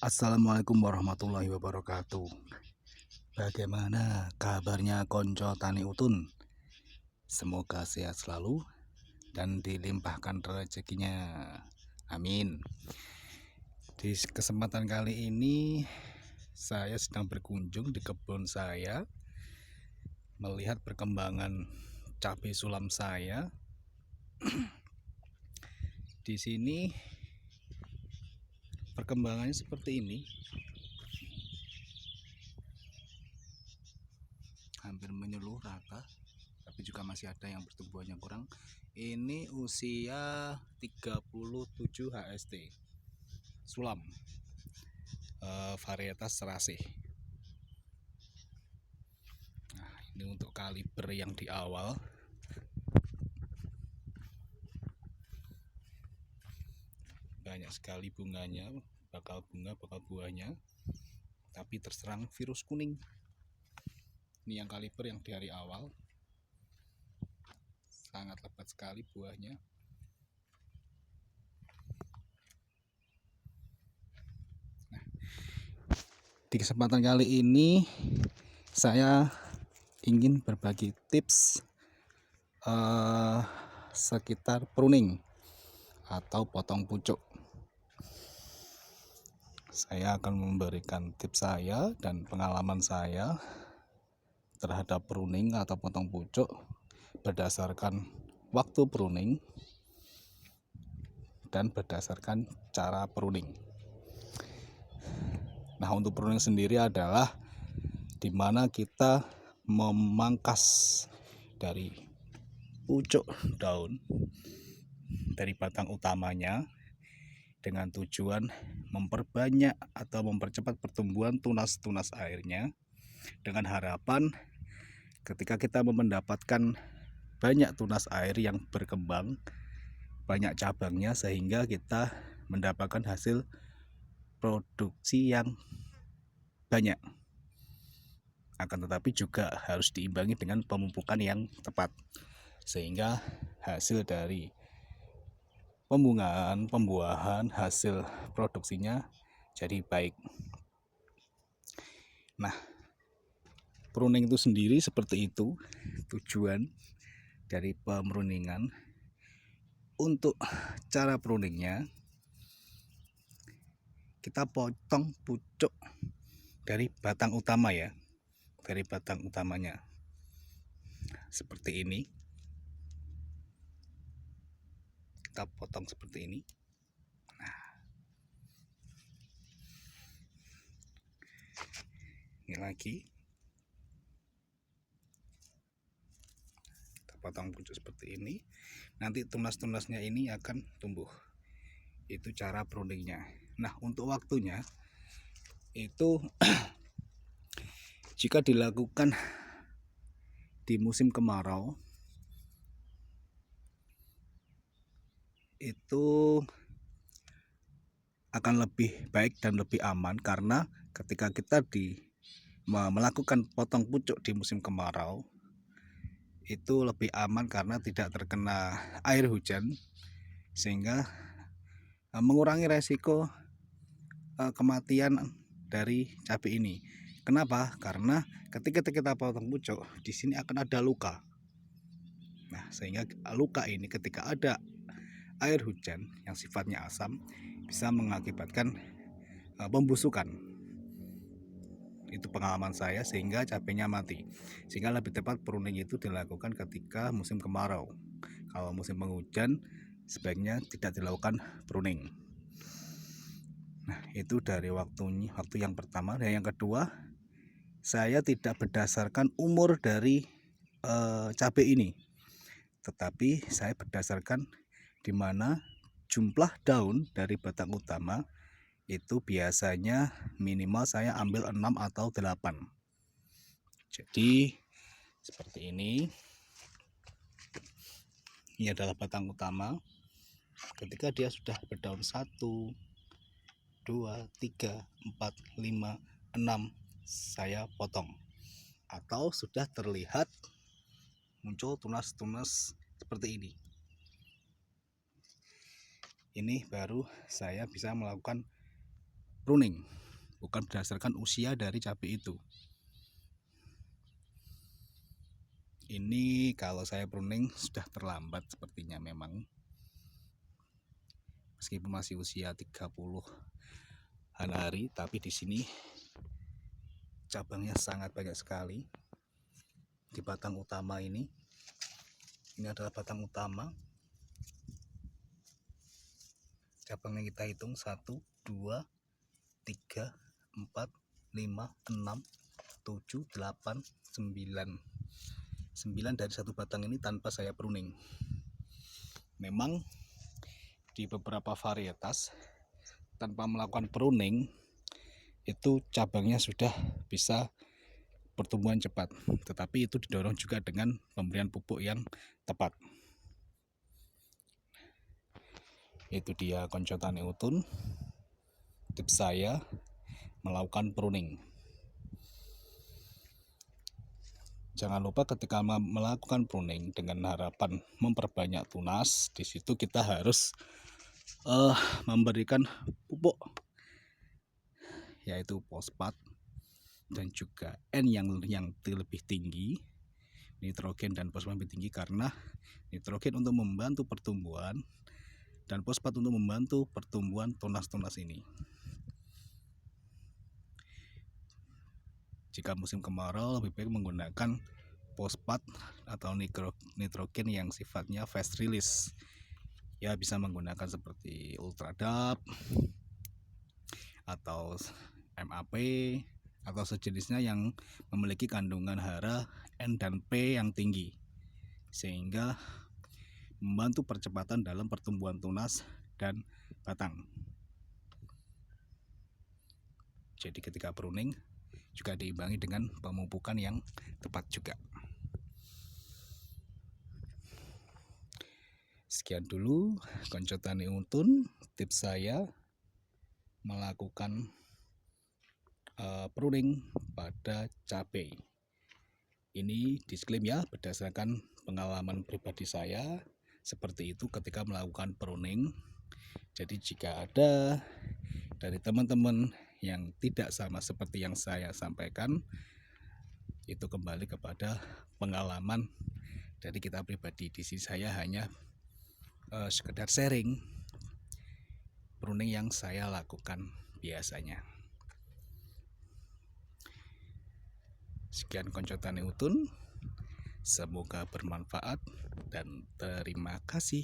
Assalamualaikum warahmatullahi wabarakatuh. Bagaimana kabarnya konco tani utun? Semoga sehat selalu dan dilimpahkan rezekinya. Amin. Di kesempatan kali ini saya sedang berkunjung di kebun saya, melihat perkembangan cabai sulam saya. Di sini perkembangannya seperti ini. Hampir menyeluruh rata, tapi juga masih ada yang pertumbuhannya kurang. Ini usia 37 HST sulam, varietas serasih. Nah, ini untuk kaliber yang di awal. Banyak sekali bunganya, bakal buahnya, tapi terserang virus kuning. Ini yang kaliber yang di hari awal, sangat lebat sekali buahnya. Nah, di kesempatan kali ini saya ingin berbagi tips sekitar pruning atau potong pucuk. Saya akan memberikan tips saya dan pengalaman saya terhadap pruning atau potong pucuk berdasarkan waktu pruning dan berdasarkan cara pruning. Nah, untuk pruning sendiri adalah di mana kita memangkas dari pucuk daun dari batang utamanya dengan tujuan memperbanyak atau mempercepat pertumbuhan tunas-tunas airnya, dengan harapan ketika kita mendapatkan banyak tunas air yang berkembang, banyak cabangnya, sehingga kita mendapatkan hasil produksi yang banyak. Akan tetapi juga harus diimbangi dengan pemupukan yang tepat, sehingga hasil dari pembungaan, pembuahan, hasil produksinya jadi baik. Nah, pruning itu sendiri seperti itu tujuan dari pemruningan. Untuk cara pruningnya, kita potong pucuk dari batang utama ya, dari batang utamanya seperti ini. Kita potong seperti ini. Nah, ini lagi kita potong pucuk seperti ini. Nanti tunas-tunasnya ini akan tumbuh. Itu cara pruningnya. Nah, untuk waktunya itu jika dilakukan di musim kemarau itu akan lebih baik dan lebih aman, karena ketika kita melakukan potong pucuk di musim kemarau itu lebih aman karena tidak terkena air hujan, sehingga mengurangi resiko kematian dari cabai ini. Kenapa? Karena ketika kita potong pucuk, di sini akan ada luka. Nah, sehingga luka ini ketika ada air hujan yang sifatnya asam bisa mengakibatkan pembusukan. Itu pengalaman saya, sehingga cabainya mati. Sehingga lebih tepat pruning itu dilakukan ketika musim kemarau. Kalau musim penghujan sebaiknya tidak dilakukan pruning. Nah, itu dari waktu yang pertama. Dan yang kedua, saya tidak berdasarkan umur dari cabai ini, tetapi saya berdasarkan di mana jumlah daun dari batang utama itu biasanya minimal saya ambil 6 atau 8. Jadi seperti ini. Ini adalah batang utama. Ketika dia sudah berdaun 1, 2, 3, 4, 5, 6, saya potong. Atau sudah terlihat muncul tunas-tunas seperti ini. Ini baru saya bisa melakukan pruning, bukan berdasarkan usia dari cabai itu. Ini kalau saya pruning sudah terlambat sepertinya memang. Meskipun masih usia 30-an hari, tapi di sini cabangnya sangat banyak sekali. Di batang utama ini adalah batang utama. Cabangnya kita hitung 1, 2, 3, 4, 5, 6, 7, 8, 9. 9 dari satu batang ini tanpa saya pruning. Memang di beberapa varietas tanpa melakukan pruning itu cabangnya sudah bisa pertumbuhan cepat, tetapi itu didorong juga dengan pemberian pupuk yang tepat. Itu dia koncotan Eutun, tips saya melakukan pruning. Jangan lupa ketika melakukan pruning dengan harapan memperbanyak tunas, di situ kita harus memberikan pupuk, yaitu fosfat dan juga N yang lebih tinggi, nitrogen dan fosfat lebih tinggi, karena nitrogen untuk membantu pertumbuhan dan fosfat untuk membantu pertumbuhan tunas-tunas ini. Jika musim kemarau lebih baik menggunakan fosfat atau nitrogen yang sifatnya fast release. Ya, bisa menggunakan seperti Ultradap atau MAP atau sejenisnya yang memiliki kandungan hara N dan P yang tinggi, sehingga membantu percepatan dalam pertumbuhan tunas dan batang. Jadi ketika pruning juga diimbangi dengan pemupukan yang tepat juga. Sekian dulu koncotan Eutun, tips saya melakukan pruning pada cabai. Ini disclaim ya, berdasarkan pengalaman pribadi saya seperti itu ketika melakukan pruning. Jadi jika ada dari teman-teman yang tidak sama seperti yang saya sampaikan, itu kembali kepada pengalaman dari kita pribadi. Di sini saya hanya sekedar sharing pruning yang saya lakukan biasanya. Sekian koncotan Eutun, semoga bermanfaat dan terima kasih.